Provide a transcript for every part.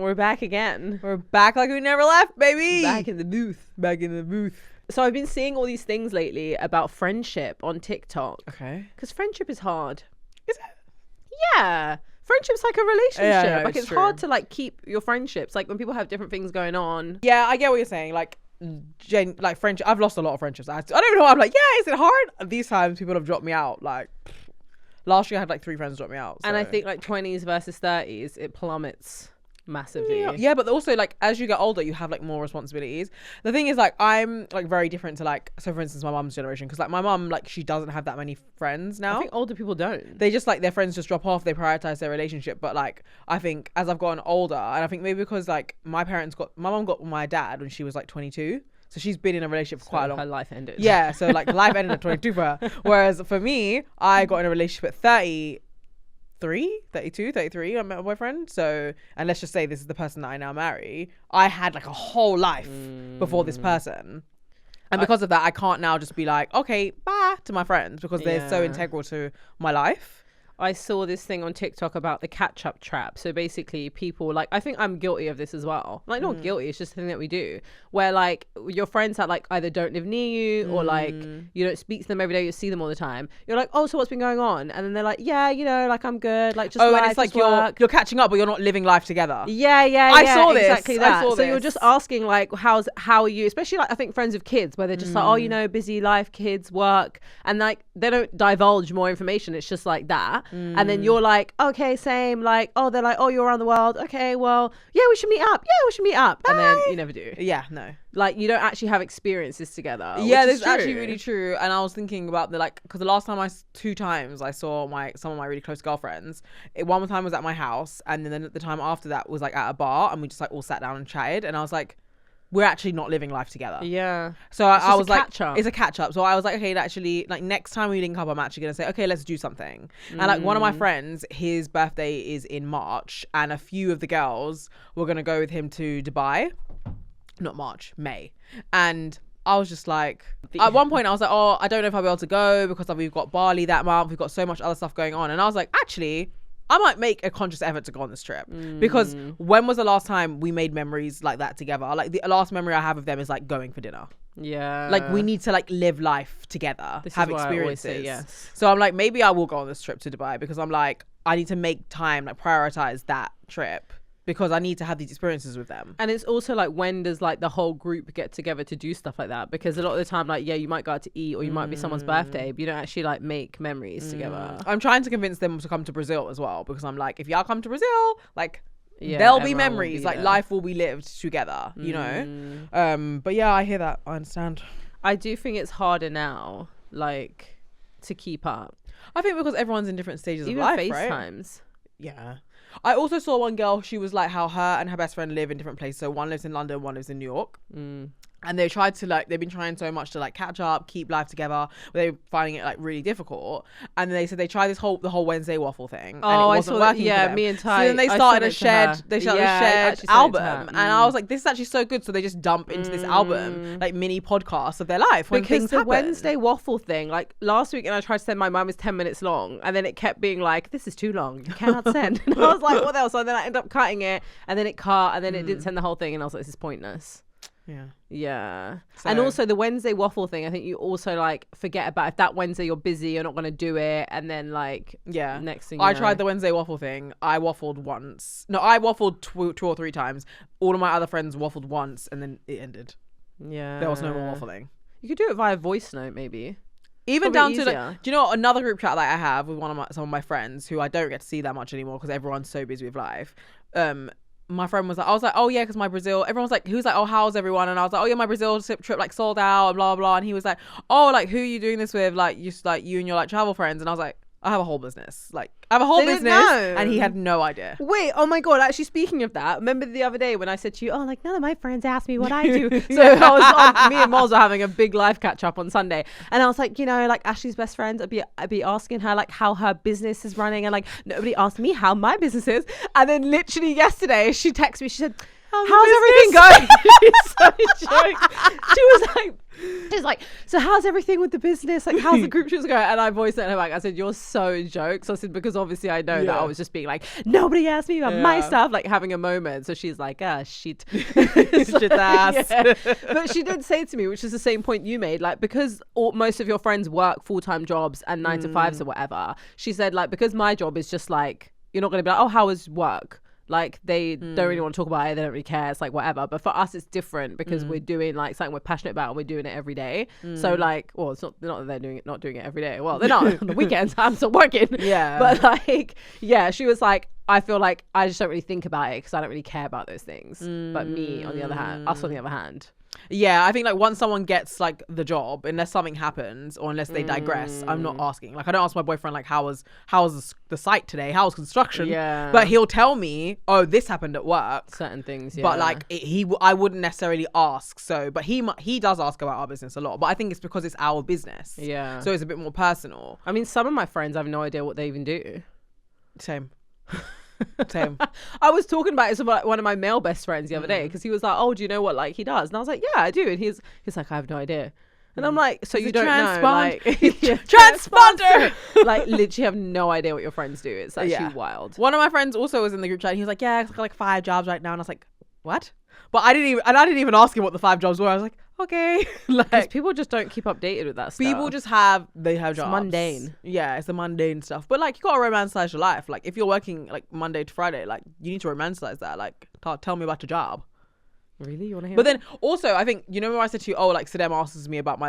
We're back again. We're back like we never left, baby. Back in the booth. Back in the booth. So I've been seeing all these things lately about friendship on TikTok. Okay. Because friendship is hard. Is it? Yeah. Friendship's like a relationship. Yeah, like it's it's hard to like keep your friendships. Like when people have different things going on. Yeah, I get what you're saying. Like friendship. I've lost a lot of friendships. I don't even know. I'm like, yeah, is it hard? These times people have dropped me out. Like last year I had like 3 friends drop me out. So. And I think like 20s versus 30s, it plummets massively. Yeah, but also like as you get older you have like more responsibilities. The thing is like I'm like very different to like, so for instance my mum's generation, because like my mum, like she doesn't have that many friends now. I think older people don't. They just like their friends just drop off, they prioritize their relationship. But like I think as I've gotten older, and I think maybe because like my mum got my dad when she was like 22, so she's been in a relationship for quite a long. Her life ended. Yeah, so like life ended at 22 for her. Whereas for me, I got in a relationship at 33, I met my boyfriend. So, and let's just say this is the person that I now marry. I had like a whole life before this person. And because of that, I can't now just be like, okay, bye to my friends, because they're so integral to my life. I saw this thing on TikTok about the catch-up trap. So basically people like, I think I'm guilty of this as well. Like not guilty, it's just a thing that we do. Where like your friends that like either don't live near you or like you don't speak to them every day, you see them all the time. You're like, oh, so what's been going on? And then they're like, yeah, you know, like I'm good. Like just life, and it's like work. you're catching up, but you're not living life together. Yeah. I saw this. Exactly that. I saw so you're this. just asking like, how are you? Especially like I think friends with kids, where they're just like, oh, you know, busy life, kids, work, and like they don't divulge more information. It's just like that, and then you're like, okay, same. Like, oh, they're like, oh, you're around the world. Okay, well, yeah, we should meet up. Bye. And then you never do. Yeah, no. Like you don't actually have experiences together. Yeah, this this is actually really true. And I was thinking about because the last time 2 times I saw some of my really close girlfriends. One time was at my house, and then the time after that was like at a bar, and we just like all sat down and chatted. And I was like, we're actually not living life together. Yeah. So I was like, catch-up. it's a catch up. So I was like, okay, actually, like next time we link up, I'm actually gonna say, okay, let's do something. And like one of my friends, his birthday is in March, and a few of the girls were gonna go with him to Dubai. Not March, May. And I was just like, at one point I was like, oh, I don't know if I'll be able to go because we've got Bali that month, we've got so much other stuff going on. And I was like, actually, I might make a conscious effort to go on this trip, because when was the last time we made memories like that together? Like the last memory I have of them is like going for dinner. Yeah. Like we need to like live life together, have experiences. Say yes. So I'm like, maybe I will go on this trip to Dubai, because I'm like, I need to make time, like prioritize that trip, because I need to have these experiences with them. And it's also like, when does like the whole group get together to do stuff like that? Because a lot of the time, like, yeah, you might go out to eat, or you might be someone's birthday, but you don't actually like make memories together. I'm trying to convince them to come to Brazil as well, because I'm like, if y'all come to Brazil, like Yeah, there'll be everyone will memories, be like there. life will be lived together, you know? But yeah, I hear that. I understand. I do think it's harder now, like, to keep up. I think because everyone's in different stages Even of life, right? FaceTimes. Yeah. I also saw one girl, she was like how her and her best friend live in different places. So one lives in London, one lives in New York. And they've been trying so much to like catch up, keep life together, but they're finding it like really difficult. And then they said they tried the whole Wednesday waffle thing. And it wasn't working for them. Me and Ty. So then they started a shared album. And I was like, this is actually so good. So they just dump into this album, like mini podcasts of their life when because things the happen. Wednesday waffle thing, like last week, and I tried to send my mum is 10 minutes long, and then it kept being like, this is too long, you cannot send. And I was like, what else? So then I ended up cutting it, and then it cut, and then it didn't send the whole thing, and I was like, this is pointless. Yeah. And also the Wednesday waffle thing, I think you also like forget about, if that Wednesday you're busy, you're not going to do it, and then like next thing I tried the Wednesday waffle thing. I waffled once. No, I waffled 2 or 3 times. All of my other friends waffled once, and then it ended. Yeah, there was no more waffling. You could do it via voice note maybe. Even down to like, do you know another group chat that I have with some of my friends who I don't get to see that much anymore because everyone's so busy with life. My friend was like, I was like, oh yeah, because my Brazil, everyone's like, who's like, oh, how's everyone? And I was like, oh yeah, my Brazil trip like sold out and blah blah. And he was like, oh, like who are you doing this with? Like you and your like travel friends. And I was like, I have a whole business. Like I have a whole business, and he had no idea. Wait, oh my god! Actually, speaking of that, remember the other day when I said to you, "Oh, like none of my friends asked me what I do." So I was me and Moz were having a big live catch up on Sunday, and I was like, you know, like Ashley's best friend, I'd be asking her like how her business is running, and like nobody asked me how my business is. And then literally yesterday, she texted me. She said, how's everything going? She's so joke. She's like, so how's everything with the business? Like, how's the group trips going? And I voiced it in her back. I said, you're so jokes. I said, because obviously I know that I was just being like, nobody asked me about my stuff, like having a moment. So she's like, shit. Shit ass. Yeah. But she did say to me, which is the same point you made, like, because most of your friends work full-time jobs and 9 to 5s or whatever, she said, like, because my job is just like, you're not going to be like, oh, how was work? Like, they don't really want to talk about it. They don't really care. It's like, whatever. But for us, it's different because we're doing like something we're passionate about and we're doing it every day. So like, well, it's not that they're not doing it every day. Well, they're not on the weekends. I'm still working. Yeah. But like, yeah, she was like, I feel like I just don't really think about it because I don't really care about those things. But me, on the other hand, us on the other hand. Yeah, I think like once someone gets like the job, unless something happens or unless they digress, I'm not asking. Like, I don't ask my boyfriend like how was the site today, how was construction. Yeah, but he'll tell me, oh, this happened at work, certain things. Yeah. But like I wouldn't necessarily ask. So, but he does ask about our business a lot. But I think it's because it's our business. Yeah, so it's a bit more personal. I mean, some of my friends, I have no idea what they even do. Same. I was talking about it with one of my male best friends the other day because he was like, oh, do you know what like he does? And I was like, yeah, I do. And he's like, I have no idea. And I'm like, so you don't know, like, transponder. Like, literally have no idea what your friends do. It's actually wild. One of my friends also was in the group chat and he was like, yeah, I've got like 5 jobs right now. And I was like, what? But I didn't even ask him what the 5 jobs were. I was like, okay. Like, people just don't keep updated with that stuff. People just have jobs. It's mundane. Yeah, it's the mundane stuff. But like, you gotta romanticize your life. Like, if you're working like Monday to Friday, like, you need to romanticize that. Like, tell me about your job. Really? You want to hear? But then also, I think, you know, when I said to you, oh, like, Sadem asks me about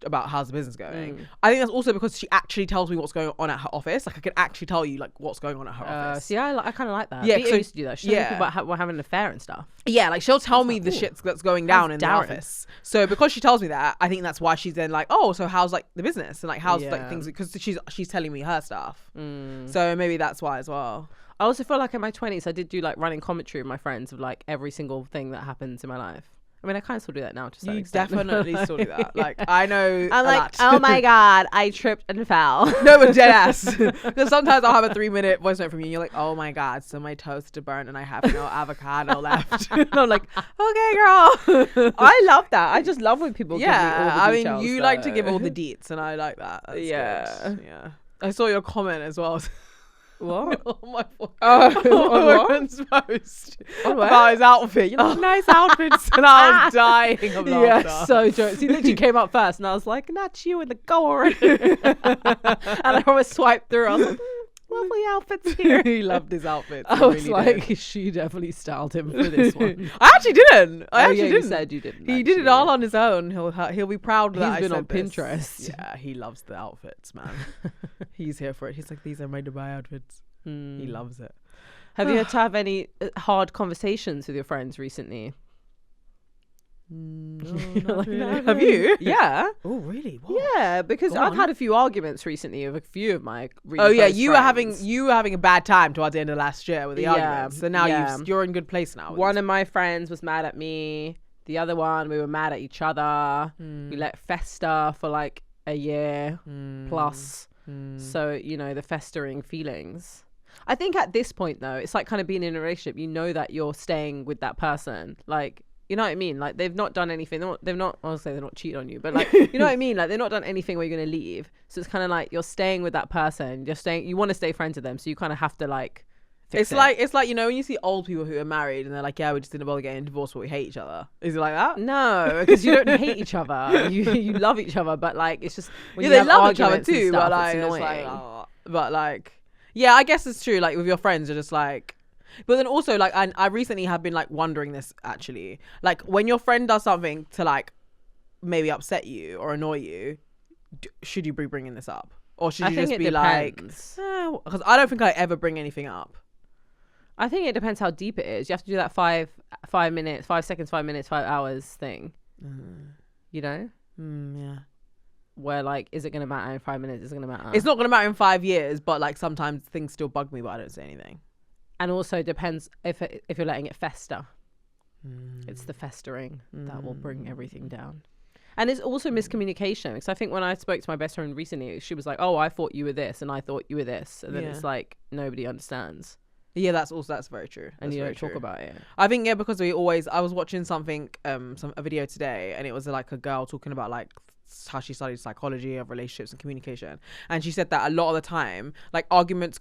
about how's the business going. I think that's also because she actually tells me what's going on at her office. Like, I can actually tell you like what's going on at her office. See, I kind of like that. Yeah, Vita used to do that. She told people about we're having an affair and stuff. Yeah, like she'll tell me the shit that's going down in the office. So because she tells me that, I think that's why she's then like, oh, so how's like the business and like how's like things, because she's telling me her stuff. So maybe that's why as well. I also feel like in my 20s I did do like running commentary with my friends of like every single thing that happens in my life. I mean, I kind of still do that now to some extent. You definitely still do that. Like, I know. I'm like, oh my God, I tripped and fell. No, but dead ass. Because sometimes I'll have a 3-minute voice note from you and you're like, oh my God, so my toast is burnt and I have no avocado left. And I'm like, okay, girl. I love that. I just love when people give me all the details. I mean, you like to give all the deets and I like that. That's good. Yeah. I saw your comment as well. What? Woman's post about his outfit. You know, nice outfits, and I was dying of laughter. Yeah, so jokes. He literally came up first, and I was like, "Not you in the go already." And I always swiped through. I was like, lovely outfits here. He loved his outfits. I was like, she definitely styled him for this one. I actually didn't. Didn't. You said you didn't. He did it all on his own. He'll be proud that he's been on this. Pinterest. Yeah, he loves the outfits, man. He's here for it. He's like, these are my Dubai outfits. He loves it. Have you had to have any hard conversations with your friends recently? No, not really. Have you? Yeah. Oh, really? What? Yeah, because I've had a few arguments recently with a few of my you were having a bad time towards the end of last year with the arguments. So now you're in good place now. One of my friends was mad at me. The other one, we were mad at each other. We let fester for like a year plus. So, you know, the festering feelings. I think at this point though, it's like kind of being in a relationship. You know that you're staying with that person. Like, you know what I mean? Like, they've not done anything. I'll say they're not cheating on you, but like, you know what I mean? Like, they've not done anything where you're going to leave. So it's kind of like you're staying with that person. You want to stay friends with them. So you kind of have to like, it's like, you know, when you see old people who are married and they're like, yeah, we just didn't bother getting divorced, but we hate each other. Is it like that? No, because you don't hate each other. You love each other, but like, it's just, when they love each other too, but like, it's annoying. But like, yeah, I guess it's true. Like with your friends, you're just like, but then also like, I recently have been like wondering this actually, like when your friend does something to like maybe upset you or annoy you, should you be bringing this up? Or should you just be like, because I don't think I ever bring anything up. I think it depends how deep it is. You have to do that 5 minutes, 5 seconds, 5 minutes, 5 hours thing. You know? Yeah. Where like, is it going to matter in 5 minutes? Is it going to matter? It's not going to matter in 5 years, but like sometimes things still bug me, but I don't say anything. And also depends if you're letting it fester. It's the festering that will bring everything down. And it's also miscommunication, because I think when I spoke to my best friend recently, she was like, oh, I thought you were this and I thought you were this. And then it's like, nobody understands. Yeah, that's very true. and That's you very don't talk true. about it. I think because I was watching something, a video today, and it was like a girl talking about like how she studied psychology of relationships and communication, and she said that a lot of the time, like arguments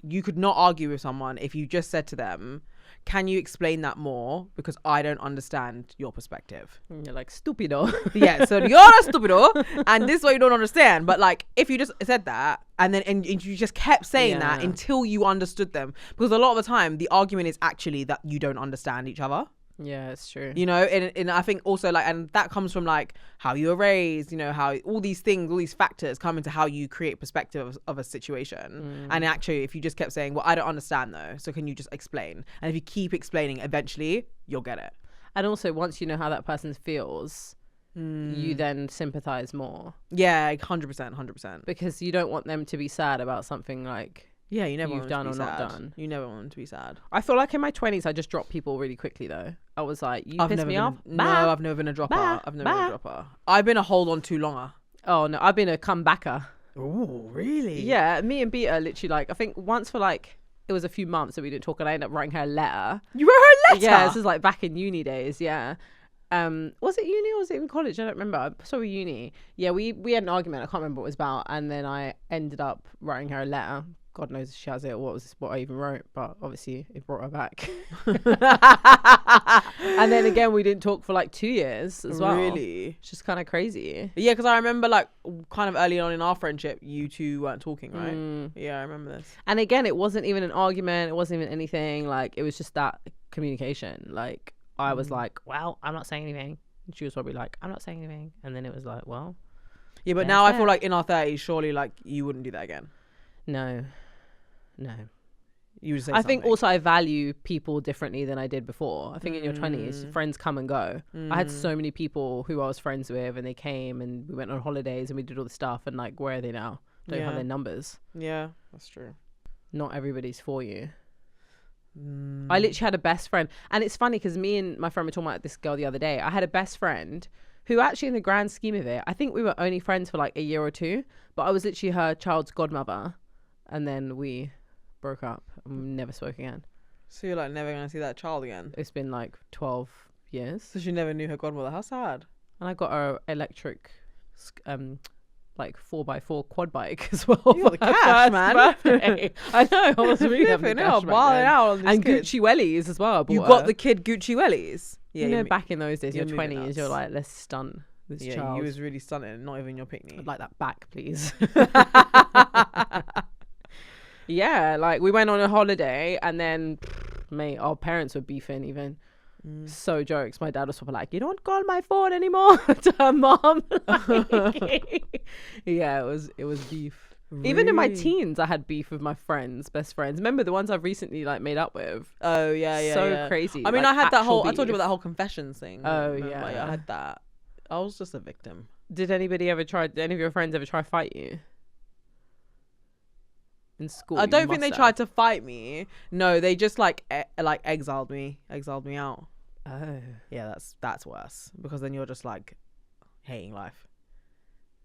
you could not argue with someone if you just said to them, can you explain that more, because I don't understand your perspective. And you're like, stupido. Yeah, so you're a stupido and this is what you don't understand. But like if you just said that and you just kept saying that until you understood them, because a lot of the time the argument is actually that you don't understand each other. Yeah, it's true. You know, and I think also like, and that comes from like how you were raised, you know, how all these factors come into how you create perspective of a situation. And actually, if you just kept saying, well, I don't understand though, so can you just explain? And if you keep explaining, eventually you'll get it. And also, once you know how that person feels, you then sympathize more. Yeah, 100%. Because you don't want them to be sad about something like yeah, you never you've want done them to be or not sad. done. You never want them to be sad. I feel like in my 20s, I just dropped people really quickly though. I was like, you piss me off. No, I've never been a dropper. I've been a hold on too longer. Oh no, I've been a comebacker. Oh, really? Yeah, me and Beta literally like, I think once for like, it was a few months that we didn't talk, and I ended up writing her a letter. You wrote her a letter? Yeah, this is like back in uni days, yeah. Was it uni or was it in college? I don't remember. Sorry, uni. Yeah, we had an argument. I can't remember what it was about, and then I ended up writing her a letter. God knows if she has it or what I even wrote, but obviously it brought her back. And then again, we didn't talk for like 2 years as well. Really? It's just kind of crazy. Yeah, because I remember like kind of early on in our friendship, you two weren't talking, right? Yeah, I remember this. And again, it wasn't even an argument. It wasn't even anything. Like, it was just that communication. Like, I was like, well, I'm not saying anything. And she was probably like, I'm not saying anything. And then it was like, well. Yeah, but now I feel like in our 30s, surely like you wouldn't do that again. No. You would say I think also I value people differently than I did before. I think in your 20s, friends come and go. I had so many people who I was friends with, and they came and we went on holidays and we did all the stuff, and like, where are they now? Don't have their numbers. Yeah, that's true. Not everybody's for you. I literally had a best friend, and it's funny because me and my friend were talking about this girl the other day. I had a best friend who actually, in the grand scheme of it, I think we were only friends for like a year or two, but I was literally her child's godmother, and then we broke up and we never spoke again. So you're like never gonna see that child again? It's been like 12 years. So she never knew her godmother. How sad. And I got her electric like 4x4 quad bike as well. You got the cash, man. I know, I was really having the cash back then. Out on this and kid. Gucci wellies as well. You got the kid Gucci wellies. Yeah, you know, back in those days, you're your moving 20s, nuts. you're like, let's stunt this child. You was really stunning. Not even your picnic. I'd like that back, please. Yeah, like we went on a holiday, and then mate, our parents were beefing even. So jokes. My dad was probably like, you don't call my phone anymore to her mom. Yeah, it was beef. Really? Even in my teens, I had beef with my best friends. Remember the ones I've recently like made up with? Oh yeah. So crazy. I mean, like, I had that whole. beef. I told you about that whole confessions thing. Oh remember? yeah, I had that. I was just a victim. Did any of your friends ever try to fight you? In school, I don't think they tried to fight me. No, they just like exiled me out. Oh yeah, that's worse, because then you're just like hating life.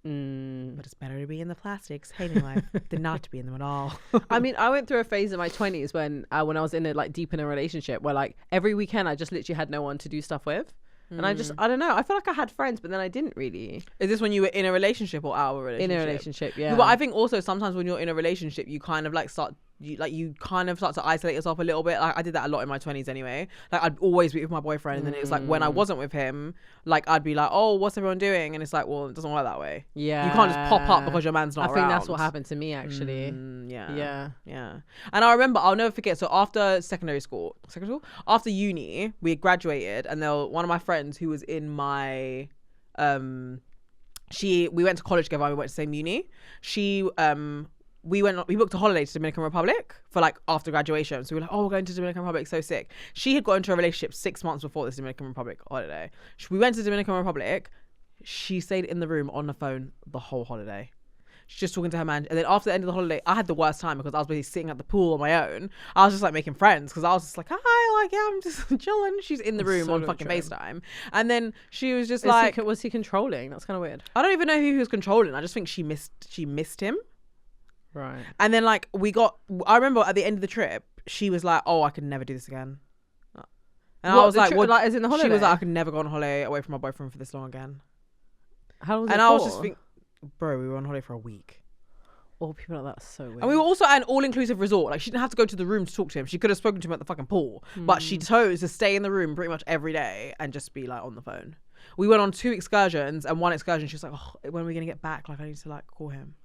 But it's better to be in the plastics hating life than not to be in them at all. I mean, I went through a phase in my 20s when I was in deep in a relationship where like every weekend I just literally had no one to do stuff with. And I don't know. I feel like I had friends, but then I didn't really. Is this when you were in a relationship or out of a relationship? In a relationship, yeah. But I think also sometimes when you're in a relationship, you kind of you kind of start to isolate yourself a little bit. Like I did that a lot in my 20s anyway. Like I'd always be with my boyfriend, and then it's like when I wasn't with him, like I'd be like, oh, what's everyone doing? And it's like, well, it doesn't work that way. Yeah. You can't just pop up because your man's not around. I think that's what happened to me actually. Yeah. And I remember, I'll never forget. So after secondary school, after uni, we had graduated, and one of my friends who was in my we went to college together. We went to the same uni. We booked a holiday to Dominican Republic for like after graduation. So we were like, oh, we're going to Dominican Republic, so sick. She had got into a relationship 6 months before this Dominican Republic holiday. We went to Dominican Republic. She stayed in the room on the phone the whole holiday. She's just talking to her man. And then after the end of the holiday, I had the worst time because I was basically sitting at the pool on my own. I was just like making friends because I was just like, hi, like, yeah, I'm just chilling. She's in the room on fucking FaceTime. And then she was just was he controlling? That's kind of weird. I don't even know who he was controlling. I just think she missed him. Right. And then like I remember at the end of the trip, she was like, oh, I could never do this again. And What, I was like, what? like, as in the holiday? She was like, I could never go on holiday away from my boyfriend for this long again. How long was it And for? I was just thinking, bro, we were on holiday for a week. All people like that are so weird. And we were also at an all-inclusive resort. Like, she didn't have to go to the room to talk to him. She could have spoken to him at the fucking pool. But she chose to stay in the room pretty much every day and just be like on the phone. We went on 2 excursions, and one excursion she was like, oh, when are we going to get back? Like, I need to like call him.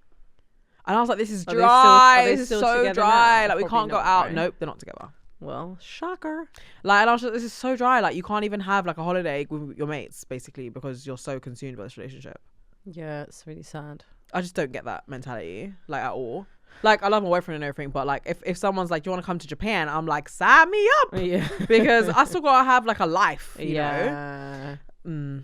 And I was like, this is dry. This is so dry. Like, we can't go out. Right? Nope, they're not together. Well, shocker. Like, and I was like, this is so dry. Like, you can't even have like a holiday with your mates, basically, because you're so consumed by this relationship. Yeah, it's really sad. I just don't get that mentality, like, at all. Like, I love my boyfriend and everything, but like, if someone's like, do you want to come to Japan? I'm like, sign me up. Yeah. Because I still gotta have like a life, you know? Yeah.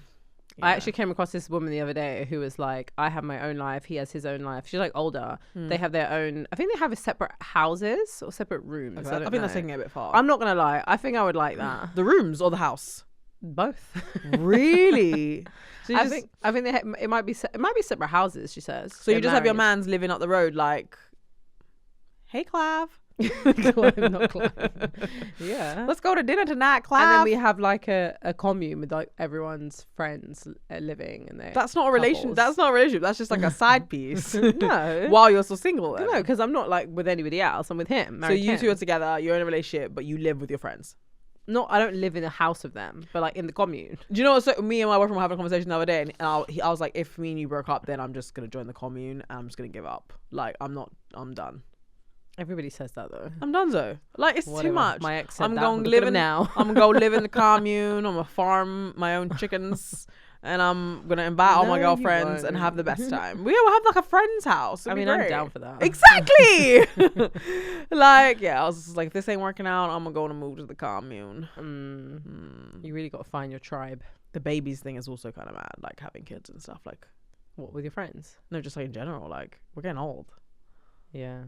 I actually came across this woman the other day who was like, I have my own life, he has his own life. She's like older. They have their own, I think they have separate houses or separate rooms. Okay. I think that's taking it a bit far. I'm not gonna lie, I think I would like that. The rooms or the house? Both. Really? So I think it might be separate houses, she says. So you just have your mans living up the road like, hey Clav. Clive, not Clive. Yeah. Let's go to dinner tonight, Clav. And then we have like a commune with like everyone's friends living and they. That's not a relation. That's not a relationship. That's just like a side piece. No. While you're still single. Then. No, because I'm not like with anybody else. I'm with him. So you two are together. You're in a relationship, but you live with your friends. No, I don't live in a house with them, but like in the commune. Do you know what? So me and my boyfriend were having a conversation the other day, and I was like, if me and you broke up, then I'm just gonna join the commune and I'm just gonna give up. Like, I'm done. Everybody says that though. I'm done though. Like, it's too much. My ex said I'm that. going to live in now. I'm gonna go live in the commune. I'm gonna farm my own chickens. And I'm gonna invite all my girlfriends and have the best time. We will have like a friend's house. I mean, I'm down for that. Exactly. Like, yeah, I was just like, if this ain't working out, I'm gonna move to the commune. You really got to find your tribe. The babies thing is also kind of mad, like having kids and stuff. Like, what, with your friends? No, just like in general. Like, we're getting old. Yeah.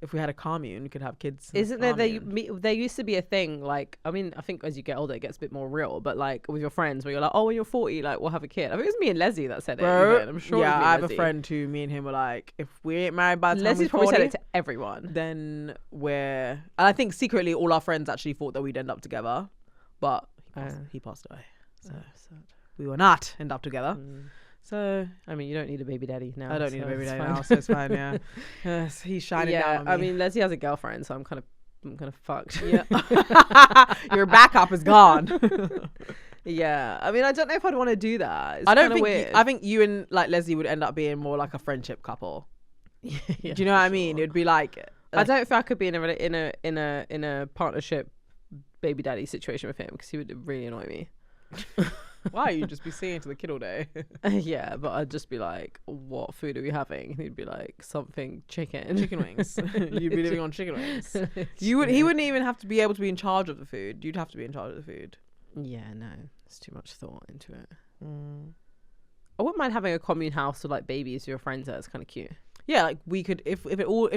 If we had a commune, we could have kids. Isn't there? There used to be a thing. Like, I mean, I think as you get older, it gets a bit more real. But like with your friends, where you're like, oh, when you're 40, like we'll have a kid. I think it was me and Leslie that said it. Even. I'm sure. Yeah, I have a friend who me and him were like, if we ain't married by the time Leslie's we're 40, probably said it to everyone. Then we're. And I think secretly all our friends actually thought that we'd end up together, but he passed away. So we will not end up together. So I mean, you don't need a baby daddy now. I don't need a baby daddy now, so it's fine. Yeah, yes, he's shining down on me. I mean, Leslie has a girlfriend, so I'm kind of fucked. Yeah, your backup is gone. Yeah, I mean, I don't know if I'd want to do that. I don't think. I think you and like Leslie would end up being more like a friendship couple. Yeah, do you know what I mean? It'd be like I don't think I could be in a partnership baby daddy situation with him because he would really annoy me. Why? You'd just be singing to the kid all day. Yeah, but I'd just be like, what food are we having? He'd be like, something chicken wings. You'd be living on chicken wings. He wouldn't even have to be able to be in charge of the food. You'd have to be in charge of the food. Yeah, no, there's too much thought into it. I wouldn't mind having a commune house with like babies or your friends there. It's kind of cute. Yeah, like we could if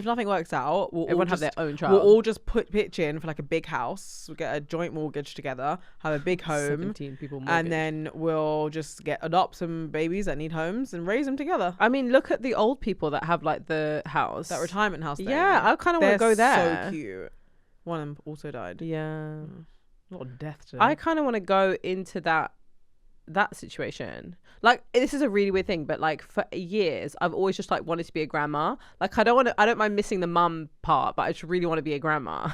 nothing works out, everyone have their own child. We'll all just pitch in for like a big house. We'll get a joint mortgage together, have a big home, 17 people mortgage. And then we'll just adopt some babies that need homes and raise them together. I mean, look at the old people that have like the house, that retirement house thing. Yeah, I kind of want to go there. So cute. One of them also died. Yeah, a lot of death today. I kind of want to go into that situation. Like, this is a really weird thing, but like for years I've always just like wanted to be a grandma. Like, I don't mind missing the mum part, but I just really want to be a grandma.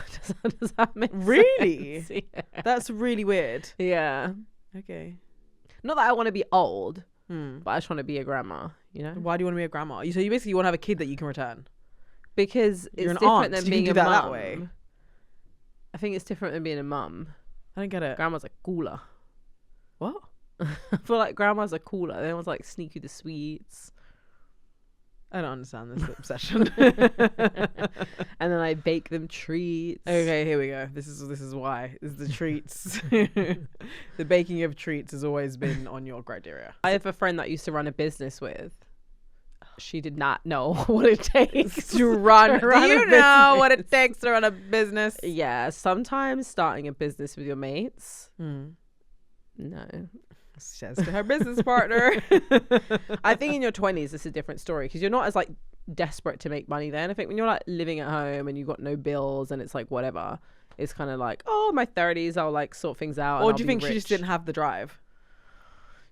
Does that make really sense? Yeah. That's really weird. Yeah, okay. Not that I want to be old, but I just want to be a grandma, you know. Why do you want to be a grandma? So you basically want to have a kid that you can return, because you're it's an different aunt. than You being can do a that mum. that way. I think it's different than being a mum. I don't get it. Grandma's like cooler. What? I feel like grandmas are cooler. They always like sneak you the sweets. I don't understand this obsession. And then I bake them treats. Okay, here we go. This is why. This is the treats. The baking of treats has always been on your criteria. I have a friend that used to run a business with. She did not know what it takes to run. Do you know what it takes to run a business? Yeah, sometimes starting a business with your mates. No. Says to her business partner. I think in your 20s it's a different story because you're not as like desperate to make money then. I think when you're like living at home and you've got no bills and it's like whatever, it's kind of like, oh, my 30s, I'll like sort things out. Or do you think she just didn't have the drive?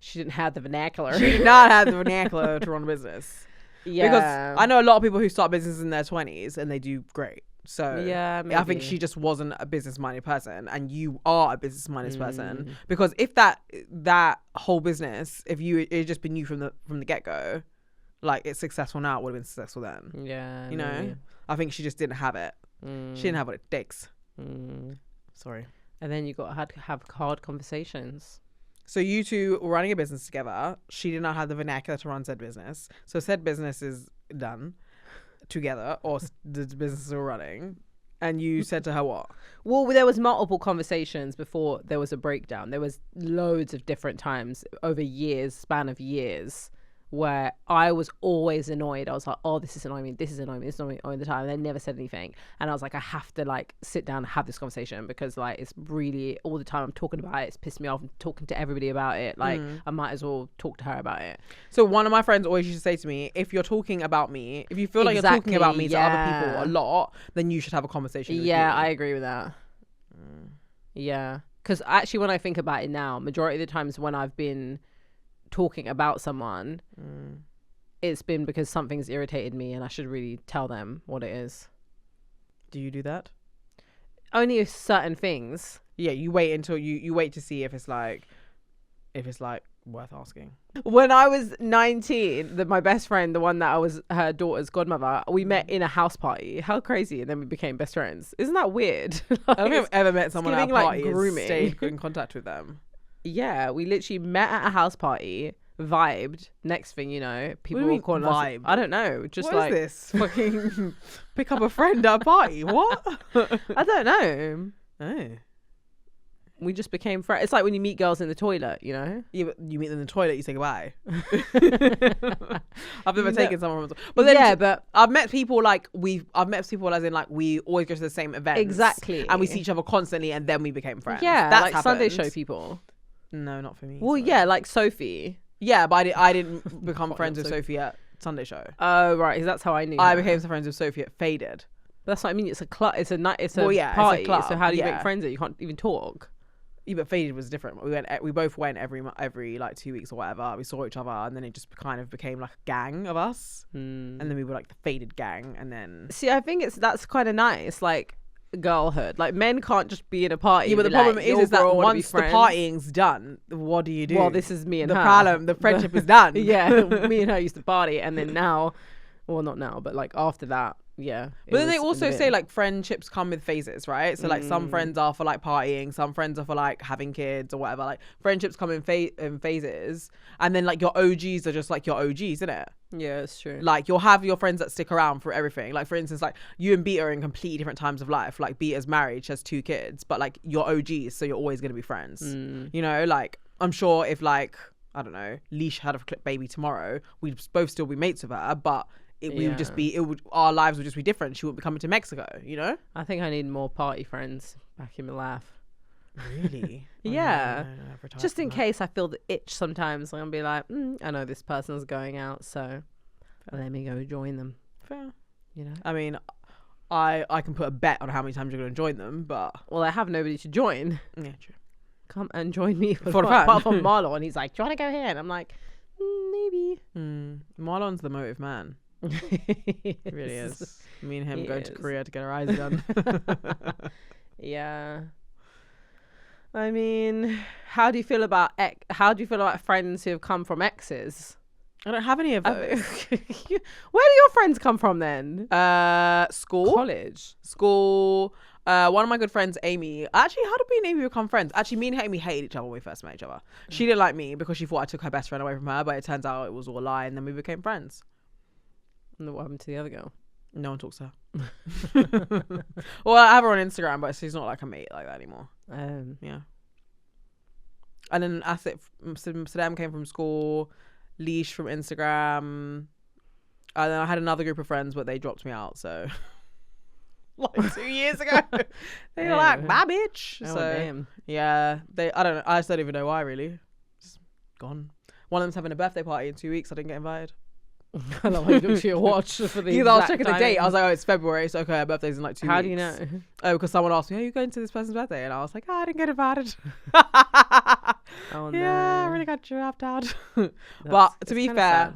She didn't have the vernacular. She did not have the vernacular to run a business. Yeah. Because I know a lot of people who start businesses in their 20s and they do great. So yeah, maybe. I think she just wasn't a business-minded person, and you are a business-minded person. Because if that whole business, if it had just been you from the get-go, like it's successful now, it would have been successful then. Yeah, you know, maybe. I think she just didn't have it. She didn't have what it takes. Sorry. And then you got to have hard conversations. So you two were running a business together. She did not have the vernacular to run said business. So said business is done together, or the businesses are running. And you said to her what? Well, there was multiple conversations before there was a breakdown. There was loads of different times over span of years, where I was always annoyed. I was like, oh, this is annoying me, this is annoying me, this is annoying me all the time. And they never said anything. And I was like, I have to like sit down and have this conversation, because like it's really all the time I'm talking about it. It's pissed me off. I'm talking to everybody about it. Like I might as well talk to her about it. So one of my friends always used to say to me, if you're talking about me, if you feel like you're talking about me to other people a lot, then you should have a conversation with me. I agree with that. Yeah. Because actually when I think about it now, majority of the times when I've been talking about someone, it's been because something's irritated me and I should really tell them what it is. Do you do that? Only with certain things. Yeah, you wait until you wait to see if it's like worth asking. When I was 19, my best friend, the one that I was her daughter's godmother, we met in a house party. How crazy. And then we became best friends. Isn't that weird? Like, I don't think I've ever met someone at a party like and stayed in contact with them. Yeah, we literally met at a house party, vibed. Next thing you know, people were calling us. I don't know. Just what like is this? Fucking pick up a friend at a party. What? I don't know. Oh. We just became friends. It's like when you meet girls in the toilet, you know? Yeah, but you meet them in the toilet, you say goodbye. I've never taken someone from but then, yeah, but I've met people I've met people as in like we always go to the same events. Exactly. And we see each other constantly and then we became friends. Yeah, that's like happened. Sunday show people. No, not for me. Well, yeah, like Sophie. Yeah, but I didn't become friends with Sophie at Sunday show. Oh, right. That's how I knew I her. became friends with Sophie at Faded. That's what I mean. It's a club. It's a party. It's a club. So how do you make friends there? You can't even talk. Yeah, but Faded was different. We both went every like 2 weeks or whatever. We saw each other, and then it just kind of became like a gang of us. And then we were like the Faded gang, and then see, I think that's kind of nice, like girlhood. Like men can't just be in a party. Yeah, but the problem is that once the partying's done, what do you do? Well, this is me and her. The problem, the friendship is done. Yeah, me and her used to party, and then now, well, not now, but like after that. Yeah, but then they also say like friendships come with phases, right? So like some friends are for like partying, some friends are for like having kids or whatever. Like friendships come in phases, and then like your OGs are just like your OGs, isn't it? Yeah, it's true. Like you'll have your friends that stick around for everything. Like for instance, like you and Beat are in completely different times of life. Like Beat is married, she has 2 kids, but like you're OGs, so you're always gonna be friends. You know, like I'm sure if like I don't know, Leash had a baby tomorrow, we'd both still be mates with her, but we would just be our lives would just be different. She wouldn't be coming to Mexico, you know. I think I need more party friends back in my life. Really? Yeah. No, just in case I feel the itch sometimes, I'm gonna be like, I know this person's going out, so let me go join them. Fair. You know. I mean, I can put a bet on how many times you're gonna join them, but I have nobody to join. Yeah, true. Come and join me for fun. Apart from Marlon, he's like, do you want to go here? And I'm like, maybe. Marlon's the motive man. It really is. Me and him going to Korea to get our eyes done. Yeah. I mean, how do you feel about friends who have come from exes? I don't have any of those. Where do your friends come from then? School. College. School. One of my good friends, Amy. Actually, how did me and Amy become friends? Actually, me and Amy hated each other when we first met each other. She didn't like me because she thought I took her best friend away from her, but it turns out it was all a lie, and then we became friends. And what happened to the other girl? No one talks to her. Well, I have her on Instagram, but she's not like a mate like that anymore. Yeah. And then Saddam came from school, Leash from Instagram, and then I had another group of friends, but they dropped me out. So, like 2 years ago, they were like, "Bye, bitch." Oh, so damn. yeah, I don't know. I just don't even know why. Really, just gone. One of them's having a birthday party in 2 weeks. I didn't get invited. I love how you looked at your watch for the Because I was checking the date. I was like, oh, it's February. So, okay, her birthday's in like 2 weeks. How do you know? Oh, because someone asked me, are you going to this person's birthday? And I was like, I didn't get invited. Oh, Yeah, I really got dropped out. But to be fair,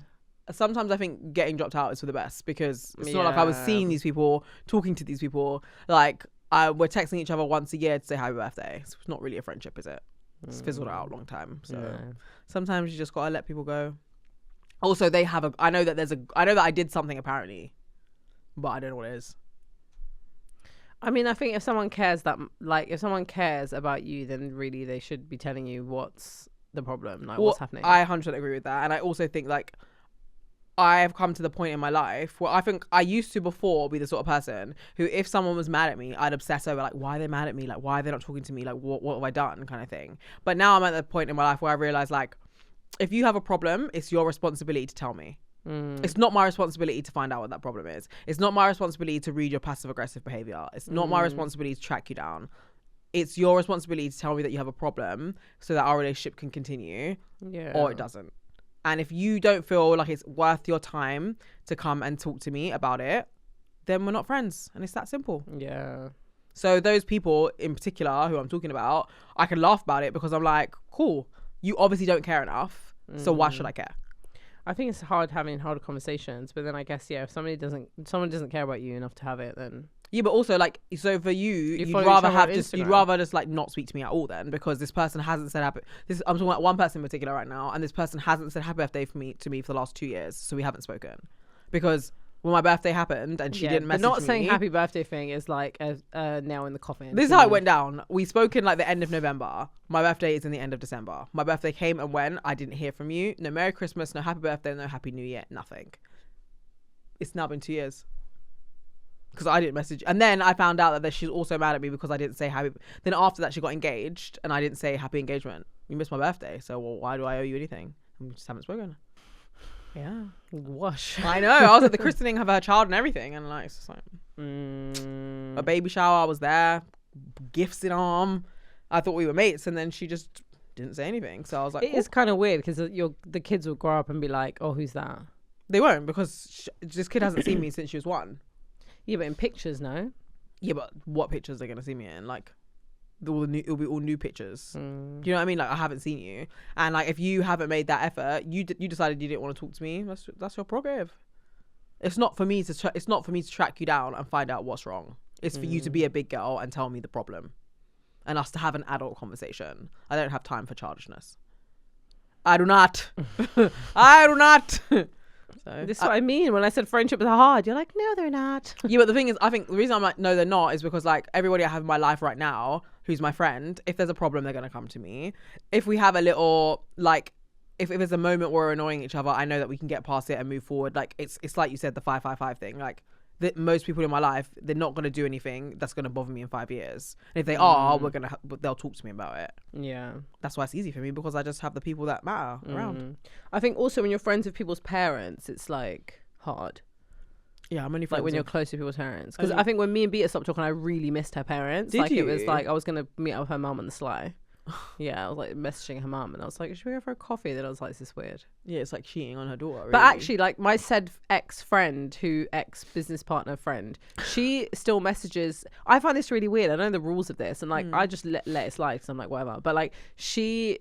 sometimes I think getting dropped out is for the best, because it's not like I was seeing these people, talking to these people. Like, we're texting each other once a year to say happy birthday. So it's not really a friendship, is it? It's fizzled out a long time. So sometimes you just gotta let people go. Also, I know that I did something apparently, but I don't know what it is. I mean, I think if someone cares about you, then really they should be telling you what's the problem, like what's happening. I 100% agree with that. And I also think like I've come to the point in my life where I think I used to before be the sort of person who, if someone was mad at me, I'd obsess over like, why are they mad at me? Like, why are they not talking to me? Like, what have I done? Kind of thing. But now I'm at the point in my life where I realize, like, if you have a problem, it's your responsibility to tell me. It's not my responsibility to find out what that problem is. It's not my responsibility to read your passive aggressive behavior. It's not my responsibility to track you down. It's your responsibility to tell me that you have a problem so that our relationship can continue, or it doesn't. And if you don't feel like it's worth your time to come and talk to me about it, then we're not friends. And it's that simple. Yeah. So those people in particular who I'm talking about, I can laugh about it because I'm like, cool, you obviously don't care enough. So why should I care? I think it's hard having harder conversations, but then I guess, if someone doesn't care about you enough to have it, then yeah. But also, like, so for you'd rather just like not speak to me at all then, because this person hasn't said happy. I'm talking about one person in particular right now, and this person hasn't said happy birthday to me for the last 2 years, so we haven't spoken. Because when my birthday happened and she didn't message me. Not saying happy birthday thing is like a nail in the coffin. This is how it went down. We spoke in like the end of November. My birthday is in the end of December. My birthday came and went. I didn't hear from you. No Merry Christmas, no happy birthday, no happy New Year, nothing. It's now been 2 years. Because I didn't message. And then I found out that she's also mad at me because I didn't say happy. Then after that, she got engaged and I didn't say happy engagement. You missed my birthday. So why do I owe you anything? We just haven't spoken. Yeah, wash. I know. I was at the christening of her child and everything, and like, it's just like a baby shower. I was there, gifts in arm. I thought we were mates, and then she just didn't say anything. So I was like, it is kind of weird because the kids will grow up and be like, "Oh, who's that?" They won't, because this kid hasn't seen me since she was 1. Yeah, but in pictures, no. Yeah, but what pictures are they gonna see me in? Like, it'll be all new pictures. Do you know what I mean? Like, I haven't seen you, and like, if you haven't made that effort, you decided you didn't want to talk to me. That's your prerogative. It's not for me to track you down and find out what's wrong. It's for you to be a big girl and tell me the problem, and us to have an adult conversation. I don't have time for childishness. I do not. I do not. So, this is what I mean when I said friendships are hard. You're like, no, they're not. Yeah, but the thing is, I think the reason I'm like, no, they're not, is because like everybody I have in my life right now who's my friend, if there's a problem, they're gonna come to me. If we have a little like, if there's a moment where we're annoying each other, I know that we can get past it and move forward. Like, it's like you said, the 555 thing. Like, most people in my life, they're not gonna do anything that's gonna bother me in 5 years. And if they are, they'll talk to me about it. Yeah, that's why it's easy for me, because I just have the people that matter around. I think also when you're friends with people's parents, it's like hard. Yeah, I'm only friends like when you're close to people's parents. Because I think when me and Beta stopped talking, I really missed her parents. Did you? It was like I was gonna meet up with her mum on the sly. Yeah, I was like messaging her mum and I was like, should we go for a coffee? Then I was like, this is weird. Yeah, it's like cheating on her daughter, really. But actually, like my said ex-friend, ex-business partner friend, she still messages. I find this really weird. I know the rules of this, and like I just let it slide because I'm like, whatever. But like she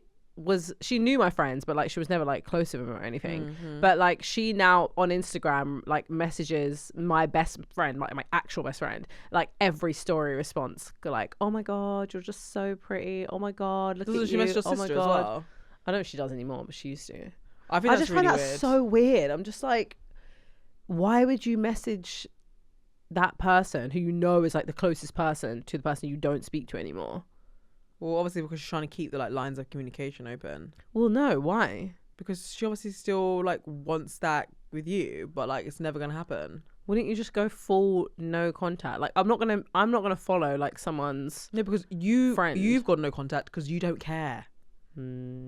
knew my friends, but like she was never like close to them or anything. But like she now on Instagram like messages my best friend, like my actual best friend, like every story response, like, oh my god, you're just so pretty, oh my god, look at you, she message your sister as well? I don't know if she does anymore, but she used to. I just find really that weird. so weird. I'm just like, why would you message that person who you know is like the closest person to the person you don't speak to anymore? Well, obviously because she's trying to keep the like lines of communication open. Well, no, why? Because she obviously still like wants that with you, but like it's never gonna happen. Wouldn't you just go full no contact? Like I'm not gonna follow like someone's because friend. You've got no contact because you don't care.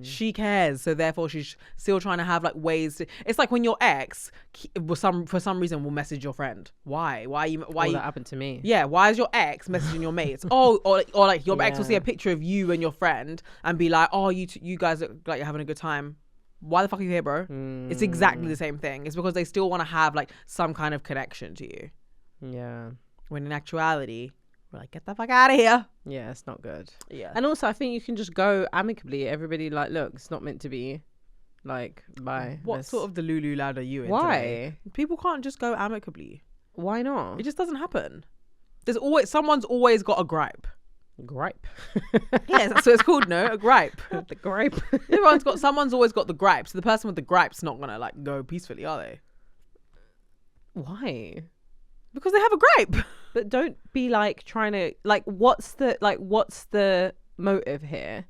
She cares, so therefore she's still trying to have like ways to, it's like when your ex for some reason will message your friend. Why that happened to me. Yeah, why is your ex messaging your mates? or like your ex will see a picture of you and your friend and be like, oh, you guys look like you're having a good time. why the fuck are you here, bro? It's exactly the same thing. It's because they still want to have like some kind of connection to you. Yeah. When in actuality, we're like, get the fuck out of here. Yeah, it's not good. Yeah. And also, I think you can just go amicably. Everybody like, look, it's not meant to be. Like, bye. What sort of the Lulu land are you in? Why? Today? People can't just go amicably. Why not? It just doesn't happen. Someone's always got a gripe. Gripe. Yes, that's what it's called, no? A gripe. The gripe. Someone's always got the gripe. So the person with the gripe's not gonna like go peacefully, are they? Why? Because they have a gripe. But don't be like trying to like what's the motive here?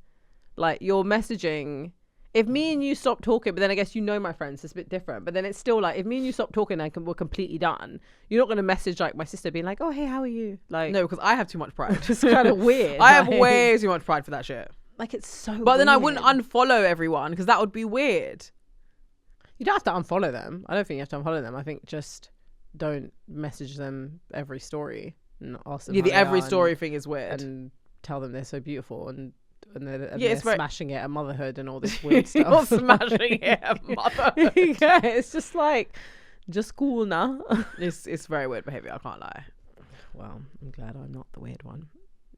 Like you're messaging. If me and you stop talking, but then I guess you know my friends, it's a bit different. But then it's still like if me and you stop talking and we're completely done, you're not gonna message like my sister being like, oh hey, how are you? Like no, because I have too much pride. It's kind of weird. I have way too much pride for that shit. Like it's so. But then I weird. wouldn't unfollow everyone because that would be weird. You don't have to unfollow them. I don't think you have to unfollow them. I think just don't message them every story and ask them. Yeah, the how they every are story thing is weird. and tell them they're so beautiful and they're it's very... smashing it at motherhood and all this weird You're stuff. smashing it at motherhood. Yeah, it's just like just cool now. It's very weird behavior. I can't lie. Well, I'm glad I'm not the weird one.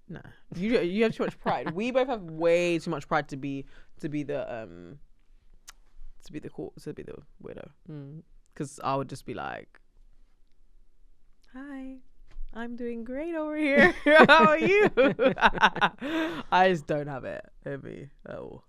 No, you have too much pride. We both have way too much pride to be the weirdo. Because I would just be like, hi, I'm doing great over here. How are you? I just don't have it in me at all.